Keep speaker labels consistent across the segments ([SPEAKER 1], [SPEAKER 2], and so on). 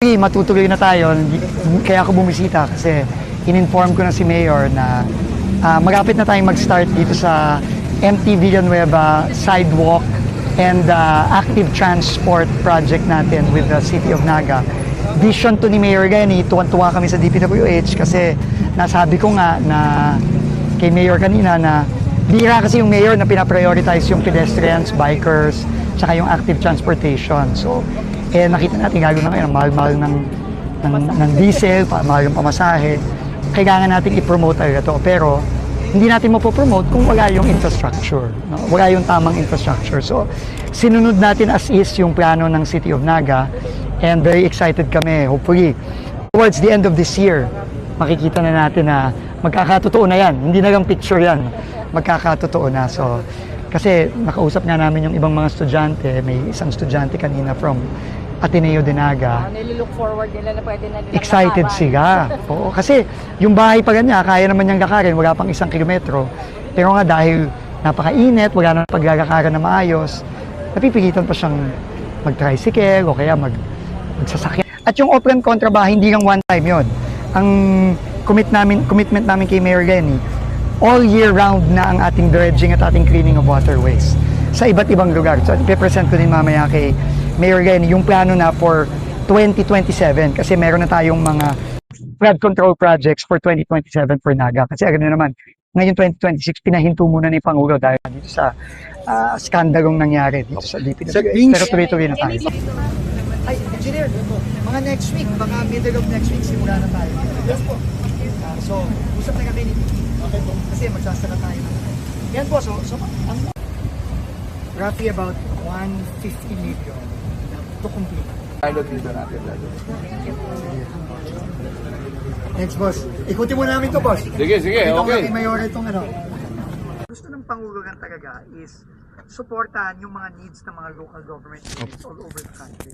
[SPEAKER 1] hopefully matutuloy na tayo. Kaya ako bumisita kasi in-inform ko na si Mayor na malapit na tayong mag-start dito sa MT Villanueva sidewalk and active transport project natin with the City of Naga. Vision to ni Mayor Gani, tuwan-tuwa kami sa DPWH kasi nasabi ko nga na kay Mayor kanina na bihira kasi yung Mayor na pinaprioritize yung pedestrians, bikers, tsaka yung active transportation. So, nakita natin gagawin na ngayon, mahal-mahal ng diesel, mahal yung pamasahe. Kailangan natin i-promote talaga to. Pero, hindi natin mapopromote kung wala yung infrastructure. No? Wala yung tamang infrastructure. So, sinunod natin as is yung plano ng City of Naga and very excited kami. Hopefully, towards the end of this year, makikita na natin na magkakatotoo na yan. Hindi na lang picture yan. Magkakatotoo na. So, kasi nakausap nga namin yung ibang mga estudyante. May isang estudyante kanina from Ateneo de Naga.
[SPEAKER 2] Nililook forward nila na pwede na nilang
[SPEAKER 1] Excited sila. Oo, kasi yung bahay pa ganyan, kaya naman niyang lakarin, wala pang 1 kilometro. Pero nga dahil napakainit, wala nang paglalakaran na maayos, napipilitan pa siyang mag-tricycle o kaya magsasakyan. At yung open kontrabahay, hindi lang one time yon. Ang commitment namin kay Mayor Lenny, all year round na ang ating dredging at ating cleaning of waterways sa iba't ibang lugar. So, ipipresent ko din mamaya kay Mayor Lenny yung plano na for 2027 kasi meron na tayong mga flood control projects for 2027 for Naga. Kasi agad na naman, ngayon 2026, pinahinto muna ni Pangulo dahil dito sa skandalong nangyari dito sa DPWH. Pero tuloy-tuloy na tayo. Ay, engineer, mga next week, mga middle of next week, simula na tayo. Yes po. So, usap na kami nito. Okay po. Kasi magsasara tayo. Yan po, so roughly about 150 million to complete.
[SPEAKER 3] Pilot dito natin.
[SPEAKER 1] Thanks, boss. Ikutin mo namin to, boss.
[SPEAKER 3] Sige,
[SPEAKER 1] Ito
[SPEAKER 3] okay.
[SPEAKER 1] kay Mayor itong ano. Gusto ng Pangulo lang talaga is supportahan yung mga needs ng mga local government units all over the country.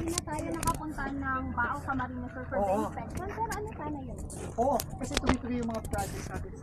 [SPEAKER 4] Hindi na tayo nakapunta ng Bao Camarines Sur for the inspection, pero ano sana yun?
[SPEAKER 1] Oo, kasi tuloy-tuloy yung mga projects natin sa